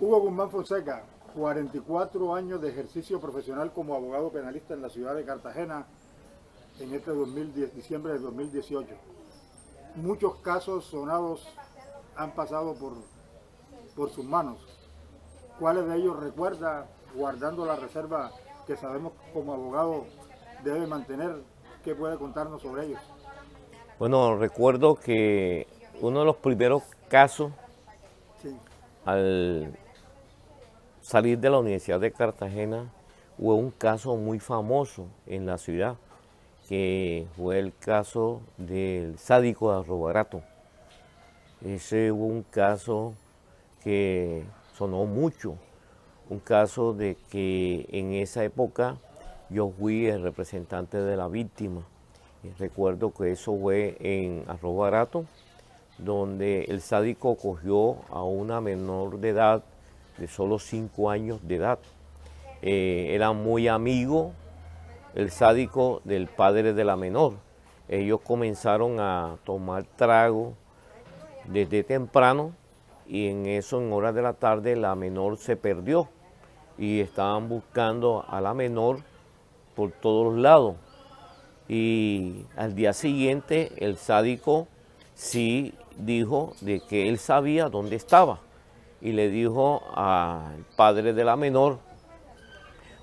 Hugo Guzmán Fonseca, 44 años de ejercicio profesional como abogado penalista en la ciudad de Cartagena en este diciembre de 2018. Muchos casos sonados han pasado por sus manos. ¿Cuáles de ellos recuerda, guardando la reserva que sabemos como abogado debe mantener? ¿Qué puede contarnos sobre ellos? Bueno, recuerdo que uno de los primeros casos Sí. al salir de la Universidad de Cartagena hubo un caso muy famoso en la ciudad, que fue el caso del sádico de Arrobarato. Ese hubo un caso que sonó mucho, un caso de que en esa época yo fui el representante de la víctima. Y recuerdo que eso fue en Arrobarato, donde el sádico cogió a una menor de edad de solo 5 años de edad. Era muy amigo el sádico del padre de la menor. Ellos comenzaron a tomar trago desde temprano y en eso, en horas de la tarde, la menor se perdió y estaban buscando a la menor por todos lados. Y al día siguiente el sádico sí dijo de que él sabía dónde estaba y le dijo al padre de la menor: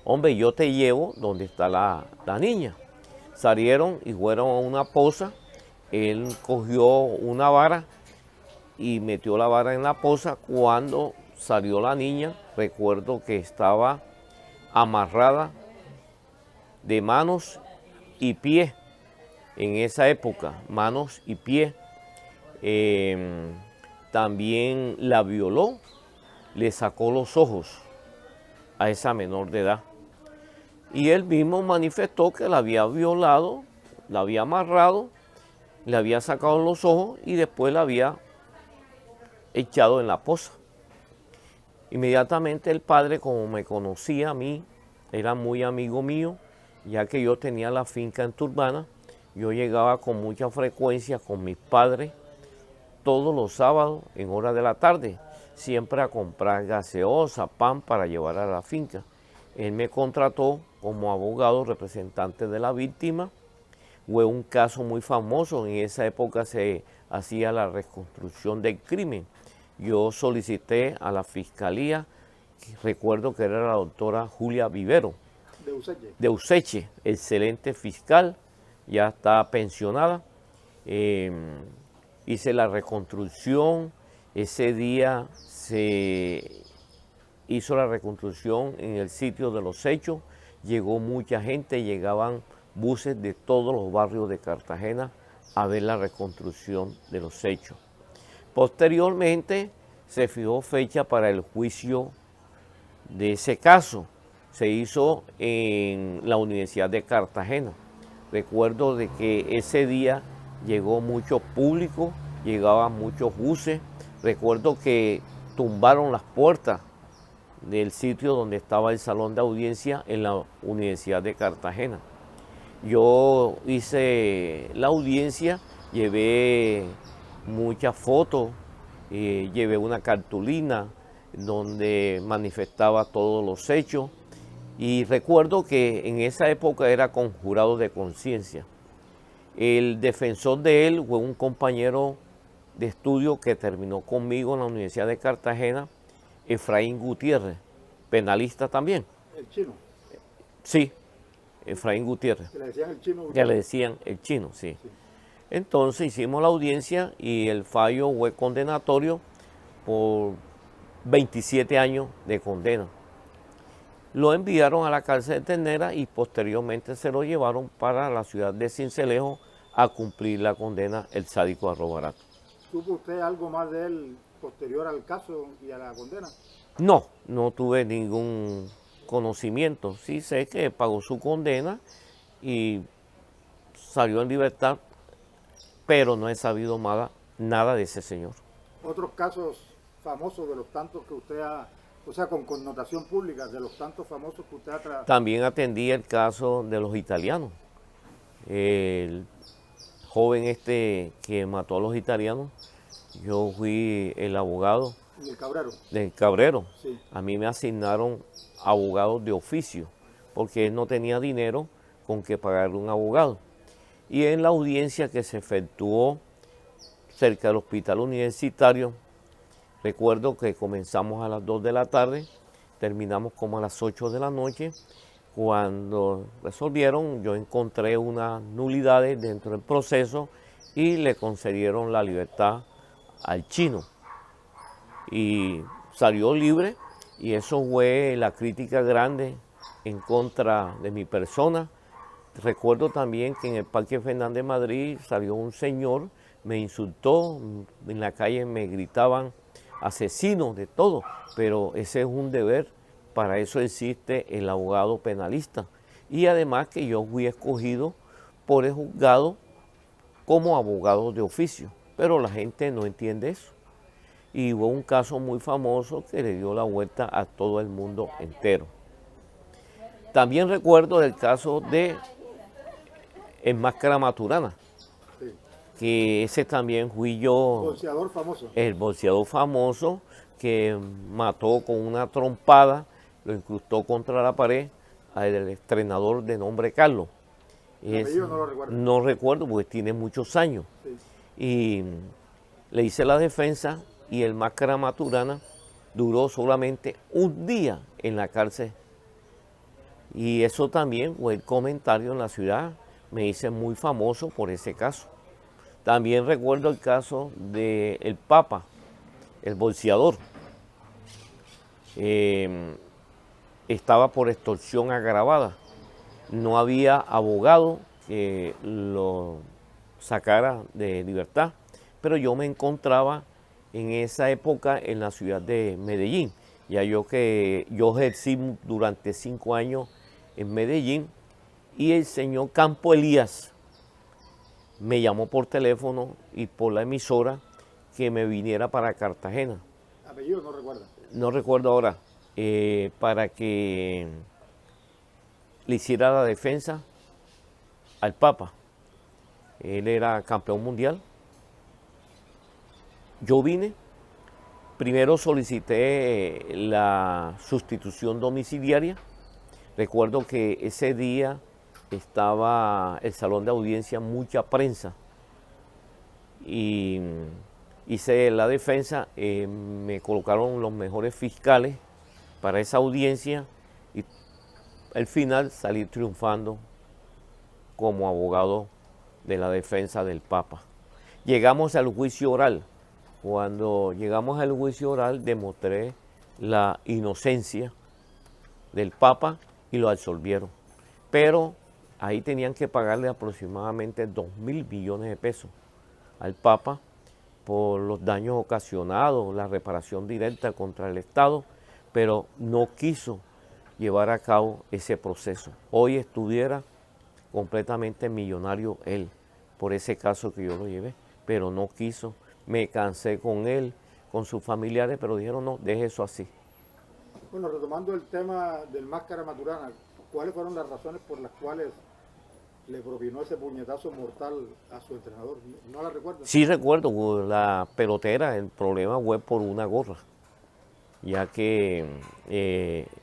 hombre, yo te llevo donde está la niña. Salieron y fueron a una poza. Él cogió una vara y metió la vara en la poza. Cuando salió la niña, recuerdo que estaba amarrada de manos y pies. En esa época, manos y pies. También la violó, le sacó los ojos a esa menor de edad. Y él mismo manifestó que la había violado, la había amarrado, le había sacado los ojos y después la había echado en la poza. Inmediatamente el padre, como me conocía a mí, era muy amigo mío, ya que yo tenía la finca en Turbana. Yo llegaba con mucha frecuencia con mis padres todos los sábados en horas de la tarde, siempre a comprar gaseosa, pan para llevar a la finca. Él me contrató como abogado representante de la víctima. Fue un caso muy famoso, en esa época se hacía la reconstrucción del crimen. Yo solicité a la fiscalía, recuerdo que era la doctora Julia Vivero, de Useche, excelente fiscal, ya está pensionada. Hice la reconstrucción, ese día se hizo la reconstrucción en el sitio de los hechos, llegó mucha gente, llegaban buses de todos los barrios de Cartagena a ver la reconstrucción de los hechos. Posteriormente se fijó fecha para el juicio de ese caso. Se hizo en la Universidad de Cartagena. Recuerdo de que ese día llegó mucho público, llegaban muchos buses. Recuerdo que tumbaron las puertas del sitio donde estaba el salón de audiencia en la Universidad de Cartagena. Yo hice la audiencia, llevé muchas fotos, llevé una cartulina donde manifestaba todos los hechos y recuerdo que en esa época era con jurado de conciencia. El defensor de él fue un compañero de estudio que terminó conmigo en la Universidad de Cartagena, Efraín Gutiérrez, penalista también. ¿El chino? Sí, Efraín Gutiérrez. ¿Que le decían el chino? Ya le decían el chino, sí. Sí. Entonces hicimos la audiencia y el fallo fue condenatorio por 27 años de condena. Lo enviaron a la cárcel de Ternera y posteriormente se lo llevaron para la ciudad de Sincelejo a cumplir la condena, el sádico Arrobarato. ¿Supo usted algo más de él posterior al caso y a la condena? No, no tuve ningún conocimiento. Sí sé que pagó su condena y salió en libertad, pero no he sabido nada de ese señor. Otros casos famosos de los tantos que usted ha, o sea, con connotación pública, de los tantos famosos que usted ha tratado. También atendí el caso de los italianos. El joven este que mató a los italianos, yo fui el abogado ¿Y el Cabrero? del Cabrero. Sí. A mí me asignaron abogados de oficio, porque él no tenía dinero con que pagarle un abogado. Y en la audiencia que se efectuó cerca del hospital universitario, recuerdo que comenzamos a las 2 de la tarde, terminamos como a las 8 de la noche. Cuando resolvieron, yo encontré unas nulidades dentro del proceso y le concedieron la libertad al chino. Y salió libre, y eso fue la crítica grande en contra de mi persona. Recuerdo también que en el Parque Fernández Madrid salió un señor, me insultó, en la calle me gritaban asesinos, de todo, pero ese es un deber, para eso existe el abogado penalista. Y además que yo fui escogido por el juzgado como abogado de oficio, pero la gente no entiende eso. Y hubo un caso muy famoso que le dio la vuelta a todo el mundo entero. También recuerdo el caso de Máscara Maturana, Sí. que ese también fui yo, Boxeador famoso. el boxeador famoso que mató con una trompada, lo incrustó contra la pared al entrenador de nombre Carlos. El apellido no lo recuerdo. No recuerdo porque tiene muchos años. Sí. Y le hice la defensa, y el Máscara Maturana duró solamente un día en la cárcel. Y eso también fue el comentario en la ciudad, me hice muy famoso por ese caso. También recuerdo el caso del Papa, el bolseador. Estaba por extorsión agravada. No había abogado que lo sacara de libertad, pero yo me encontraba en esa época en la ciudad de Medellín. Ya yo ejercí durante 5 años en Medellín, y el señor Campo Elías me llamó por teléfono y por la emisora que me viniera para Cartagena. Apellido no recuerdo. No recuerdo ahora, para que le hiciera la defensa al Papa. Él era campeón mundial. Yo vine, primero solicité la sustitución domiciliaria. Recuerdo que ese día estaba el salón de audiencia, mucha prensa, y hice la defensa. Me colocaron los mejores fiscales para esa audiencia, y al final salí triunfando como abogado de la defensa del Papa. Llegamos al juicio oral. Cuando llegamos al juicio oral, demostré la inocencia del Papa y lo absolvieron. Pero ahí tenían que pagarle aproximadamente 2.000 millones de pesos al Papa por los daños ocasionados, la reparación directa contra el Estado, pero no quiso llevar a cabo ese proceso. Hoy estuviera completamente millonario él por ese caso que yo lo llevé, pero no quiso. Me cansé con él, con sus familiares, pero dijeron no, deje eso así. Bueno, retomando el tema del Máscara Maturana, ¿cuáles fueron las razones por las cuales le propinó ese puñetazo mortal a su entrenador? ¿No la recuerdas? Sí recuerdo, la pelotera, el problema fue por una gorra, ya que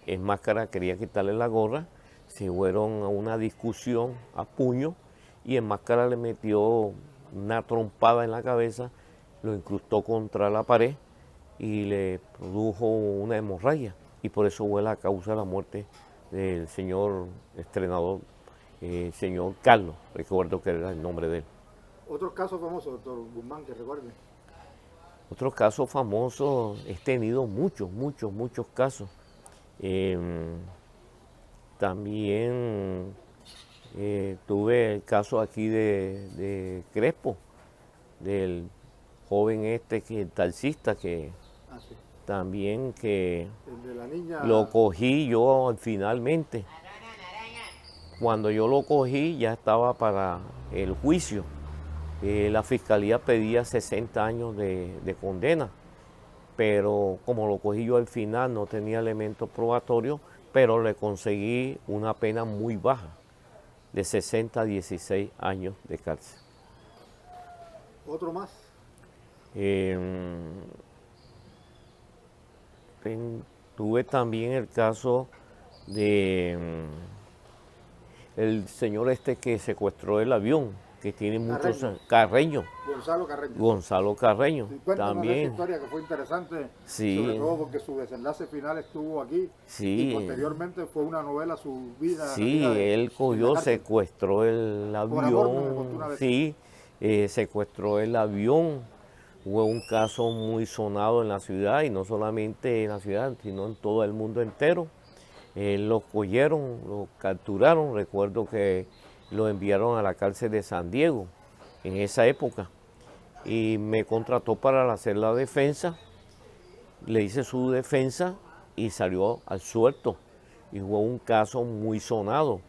el Máscara quería quitarle la gorra, se fueron a una discusión a puño, y el Máscara le metió una trompada en la cabeza, lo incrustó contra la pared y le produjo una hemorragia, y por eso fue la causa de la muerte del señor entrenador, señor Carlos, recuerdo que era el nombre de él. Otros casos famosos, doctor Guzmán, que recuerde. Otros casos famosos, he tenido muchos casos. También tuve el caso aquí de Crespo, del joven que el taxista, que Sí. también que El de la niña. lo cogí yo finalmente. Cuando yo lo cogí ya estaba para el juicio. La fiscalía pedía 60 años de condena, pero como lo cogí yo al final no tenía elementos probatorios, pero le conseguí una pena muy baja, de 60 a 16 años de cárcel. Otro más. tuve también el caso de el señor este que secuestró el avión, que tiene muchos Carreño. años, Carreño, Gonzalo Carreño. Gonzalo Carreño, Sí, cuéntanos esa también, historia que fue interesante, sobre sí, todo porque su desenlace final estuvo aquí y sí, posteriormente fue una novela, su vida, la sí, vida él en la cogió, cárcel. secuestró el Por amor, me contó avión, una vez. sí, secuestró el avión. Hubo un caso muy sonado en la ciudad, y no solamente en la ciudad, sino en todo el mundo entero. Lo cogieron, lo capturaron, recuerdo que lo enviaron a la cárcel de San Diego en esa época, y me contrató para hacer la defensa. Le hice su defensa y salió al suelto, y hubo un caso muy sonado.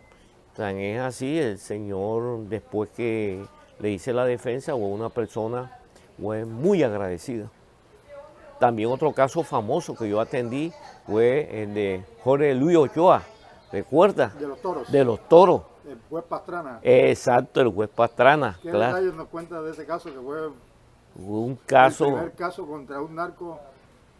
Tan es así, el señor, después que le hice la defensa, hubo una persona fue muy agradecida. También otro caso famoso que yo atendí fue el de Jorge Luis Ochoa, ¿recuerda? De los toros, De los toros. el juez Pastrana. Exacto, el juez Pastrana, ¿Qué claro. detalles nos cuenta de ese caso, que fue Hubo un el caso primer caso contra un narco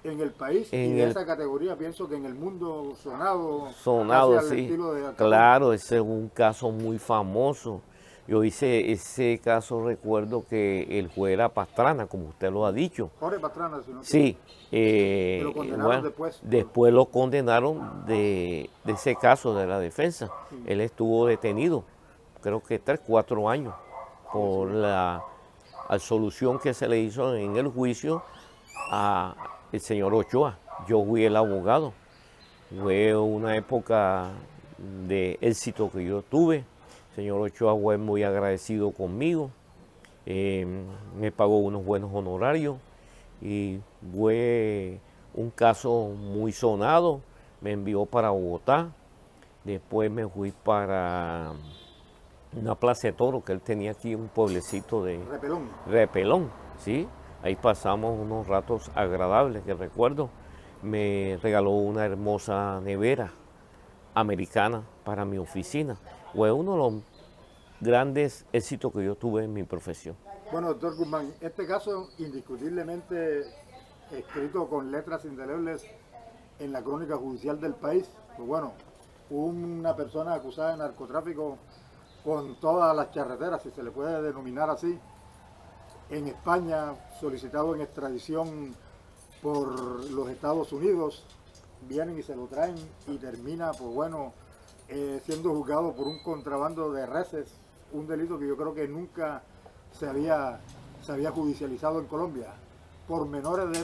en el país y en de el esa categoría, pienso que en el mundo sonado, casi al sí. estilo de Al Capone? Claro, ese es un caso muy famoso. Yo hice ese caso, recuerdo que el juez era Pastrana, como usted lo ha dicho. Jorge Pastrana, si no Sí, que lo condenaron bueno, después. después lo condenaron de ese caso de la defensa. Sí. Él estuvo detenido, creo que 3, 4 años, por la absolución que se le hizo en el juicio a el señor Ochoa. Yo fui el abogado. Fue una época de éxito que yo tuve. El señor Ochoa fue muy agradecido conmigo. Me pagó unos buenos honorarios y fue un caso muy sonado. Me envió para Bogotá. Después me fui para una plaza de toro que él tenía aquí, un pueblecito de Repelón. Repelón, ¿sí? Ahí pasamos unos ratos agradables que recuerdo. Me regaló una hermosa nevera americana para mi oficina. Fue uno de los grandes éxitos que yo tuve en mi profesión. Bueno, doctor Guzmán, este caso indiscutiblemente escrito con letras indelebles en la crónica judicial del país, pues bueno, una persona acusada de narcotráfico con todas las charreteras, si se le puede denominar así, en España, solicitado en extradición por los Estados Unidos, vienen y se lo traen y termina, pues bueno, siendo juzgado por un contrabando de reses, un delito que yo creo que nunca se había judicializado en Colombia. Pormenores de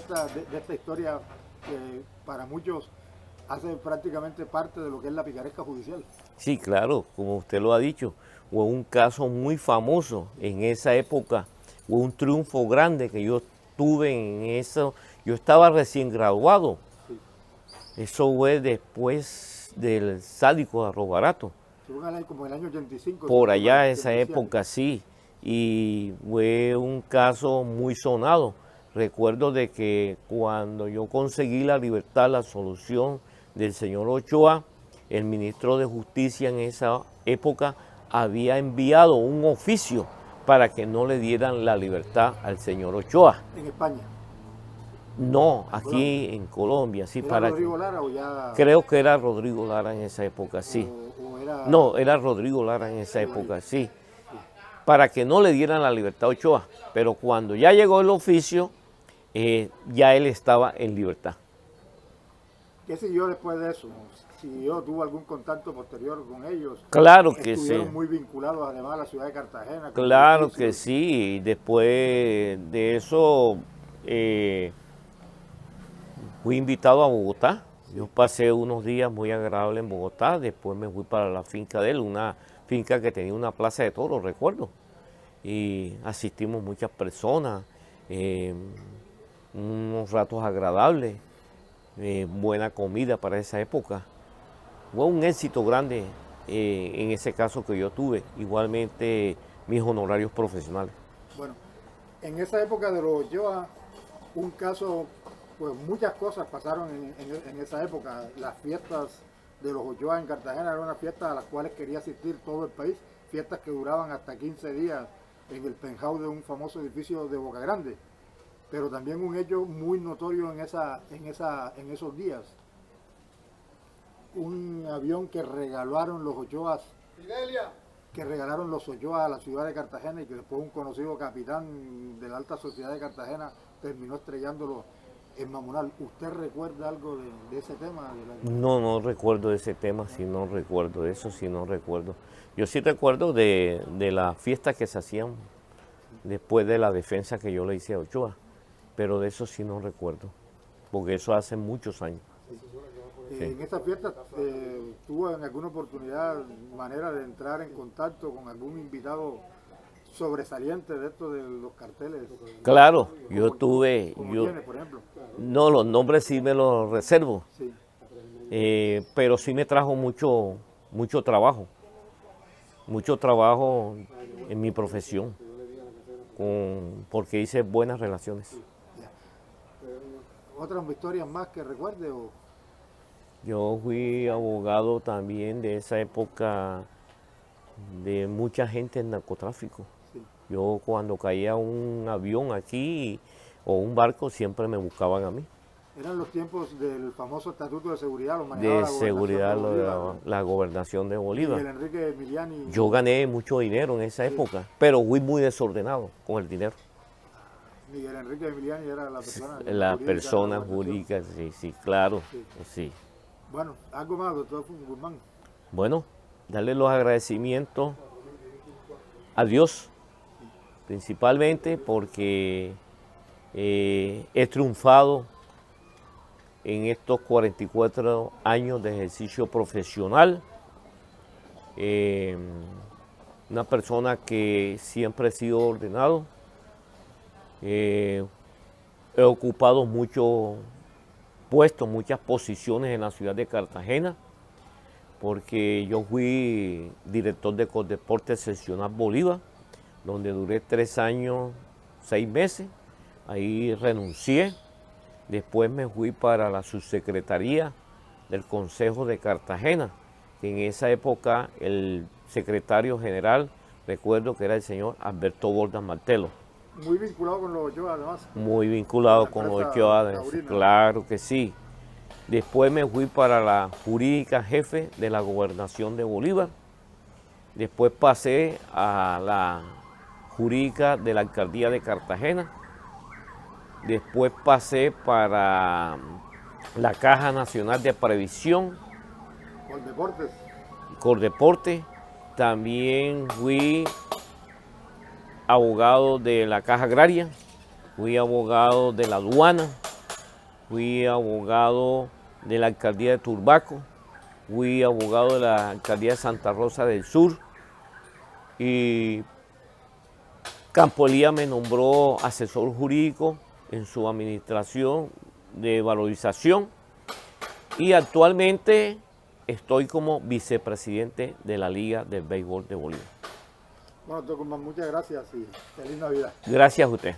esta historia que para muchos hace prácticamente parte de lo que es la picaresca judicial. Sí, claro, como usted lo ha dicho, fue un caso muy famoso en esa época, fue un triunfo grande que yo tuve en eso. Yo estaba recién graduado, Sí. eso fue después del sádico de Arroz Barato. Como en el año 85. Por allá, esa 87. época, sí, y fue un caso muy sonado. Recuerdo de que cuando yo conseguí la libertad, la absolución del señor Ochoa, el ministro de Justicia en esa época había enviado un oficio para que no le dieran la libertad al señor Ochoa. En España. No, aquí Colombia. en Colombia, sí, ¿Era para Rodrigo Lara o ya? creo que era Rodrigo Lara en esa época, sí. O era... No, era Rodrigo Lara en esa época, sí. Para que no le dieran la libertad a Ochoa. Pero cuando ya llegó el oficio, ya él estaba en libertad. ¿Qué siguió después de eso? ¿Siguió, tuvo algún contacto posterior con ellos? Claro que sí. Estuvieron muy vinculados además a la ciudad de Cartagena. Claro que sí. Después de eso, fui invitado a Bogotá. Yo pasé unos días muy agradables en Bogotá. Después me fui para la finca de él, una finca que tenía una plaza de toros, recuerdo. Y asistimos muchas personas, unos ratos agradables, buena comida para esa época. Fue un éxito grande en ese caso que yo tuve, igualmente mis honorarios profesionales. Bueno, en esa época de los Ochoa, un caso, pues muchas cosas pasaron en esa época. Las fiestas de los Ochoa en Cartagena eran unas fiestas a las cuales quería asistir todo el país, fiestas que duraban hasta 15 días en el penthouse de un famoso edificio de Boca Grande. Pero también un hecho muy notorio en esos días. Un avión que regalaron los Ochoas, a la ciudad de Cartagena y que después un conocido capitán de la alta sociedad de Cartagena terminó estrellándolo en Mamonal. ¿Usted recuerda algo de ese tema? No, no recuerdo ese tema, sí no recuerdo, eso sí no recuerdo. Yo sí recuerdo de las fiestas que se hacían después de la defensa que yo le hice a Ochoa, pero de eso sí no recuerdo, porque eso hace muchos años. Sí. En esta fiesta tuvo en alguna oportunidad manera de entrar en contacto con algún invitado sobresaliente de estos de los carteles. Claro, yo tuve, ¿Quiénes, por ejemplo? No, los nombres sí me los reservo, Sí. Pero sí me trajo mucho trabajo en mi profesión, porque hice buenas relaciones. ¿Otras historias más que recuerde? Yo fui abogado también de esa época de mucha gente en narcotráfico. Sí. Yo cuando caía un avión aquí o un barco siempre me buscaban a mí. Eran los tiempos del famoso Estatuto de Seguridad, lo manejaba De seguridad, la gobernación de Bolívar. Miguel Enrique Emiliani. Yo gané mucho dinero en esa época, pero fui muy desordenado con el dinero. Miguel Enrique Emiliani era la persona jurídica, sí, claro, sí. Bueno, algo más, doctor Guzmán. Bueno, darle los agradecimientos a Dios, principalmente porque he triunfado en estos 44 años de ejercicio profesional. Una persona que siempre he sido ordenado. He ocupado muchos puestos, muchas posiciones en la ciudad de Cartagena, porque yo fui director de Coldeportes Seccional Bolívar, donde duré 3 años, 6 meses. Ahí renuncié. Después me fui para la subsecretaría del Consejo de Cartagena, que en esa época el secretario general, recuerdo que era el señor Alberto Bordas Martelo. Muy vinculado con los Ochoa, además. Muy vinculado con los Ochoa, claro que sí. Después me fui para la jurídica jefe de la gobernación de Bolívar. Después pasé a la jurídica de la alcaldía de Cartagena. Después pasé para la Caja Nacional de Previsión. Coldeportes. También fui abogado de la Caja Agraria, fui abogado de la aduana, fui abogado de la alcaldía de Turbaco, fui abogado de la alcaldía de Santa Rosa del Sur y Campolia me nombró asesor jurídico en su administración de valorización y actualmente estoy como vicepresidente de la Liga del Béisbol de Bolívar. Bueno, doctor Guzmán, muchas gracias y feliz Navidad. Gracias a usted.